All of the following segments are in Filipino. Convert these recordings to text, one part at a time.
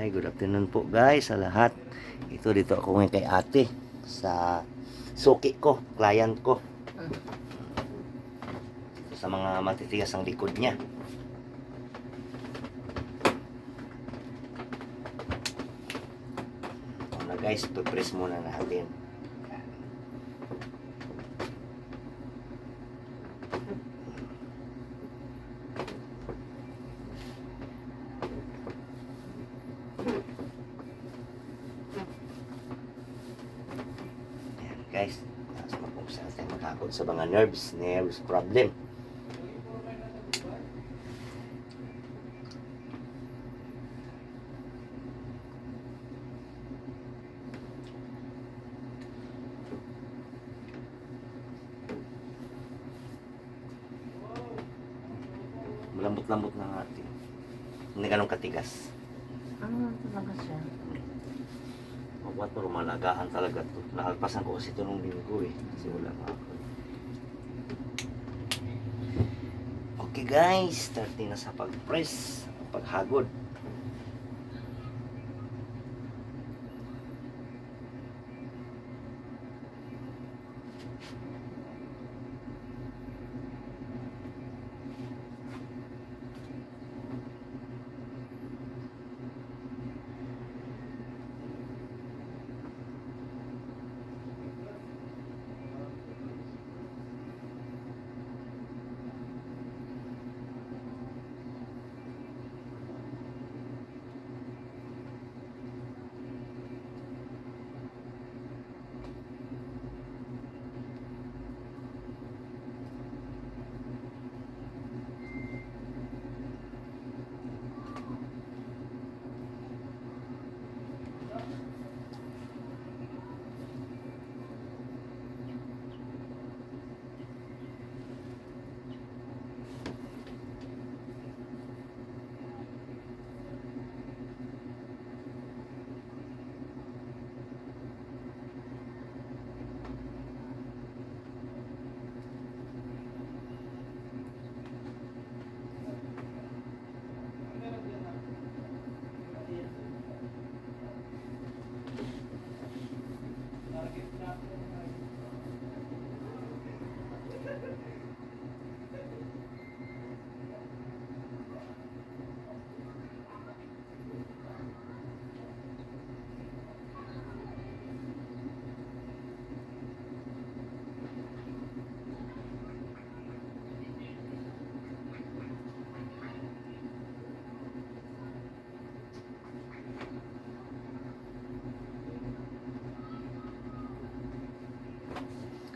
Hi, good afternoon po guys sa lahat. Dito ako ngayon kay ate sa suki ko, client ko. Ito sa mga matitigas ang likod niya. Ito na guys, press muna natin. Guys, kung saan tayo makakot sa mga nerves problem. Malambot-lambot na natin. Hindi ganun katigas. Ano talaga siya? Mabuhat pero malagaan talaga to. Nakalpasan ko kasi ito nung linggo eh. Kasi wala pa ako. Okay guys, starting na sa pag-press, paghagod.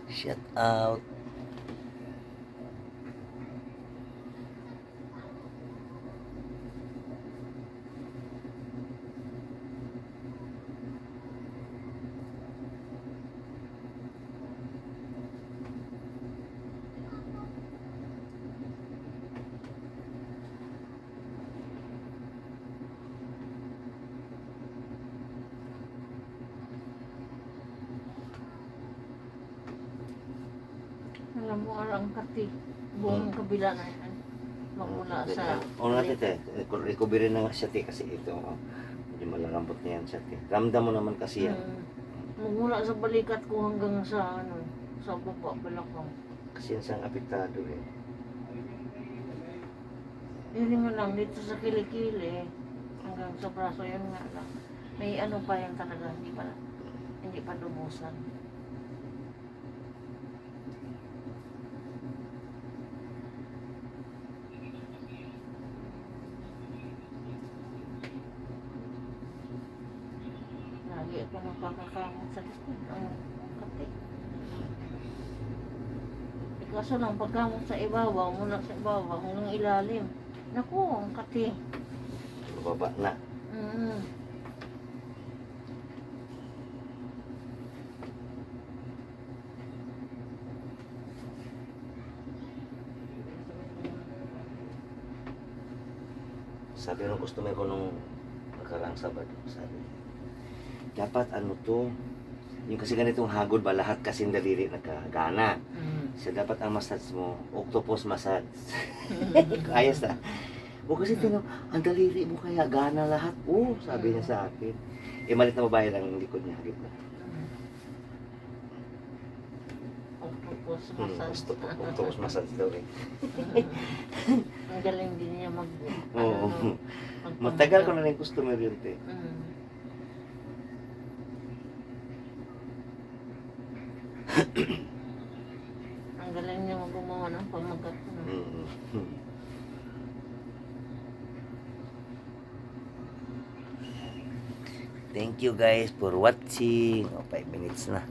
Shut out. Alam mo, ang kati. Buong kabila na yan. Magmula sa... Oo nga tete, recovery na nga siya te kasi ito. Medyo malalambot na yan siya te. Ramdam mo naman kasi yan. Magmula sa balikat ko hanggang sa ano, sa baba, balakang. Kasi yan siyang apektado eh. Hindi mo lang dito sa kilikili hanggang sa braso, yun nga lang. May ano pa yan talaga, hindi pa lumusan. Lagi ako napakakamot sa likod. Ang kati. Kaso lang, pagkamot sa ibabaw, mula sa ibabaw, hanggang ilalim. Naku, ang kati. Mababa na. Sabi ng customer ko nung nakaraang Sabado, sabi, dapat ano to, yung kasi ganitong hagod ba, lahat kasing daliri nagkagana. So dapat ang massage mo, octopus massage. Ayos na. O kasi tinanong, ang daliri mo kaya, gana lahat. Oo, sabi niya sa akin. Eh, malit na babae lang ang likod niya. Hagip na. Octopus massage. Octopus massage daw eh. Ang galing din niya mag... Oo. magpamassage. Matagal ko na rin customer yun, te. Mm. Ang galing niya gumawa ng pamagat. Mm. Thank you guys for watching. 5 minutes na.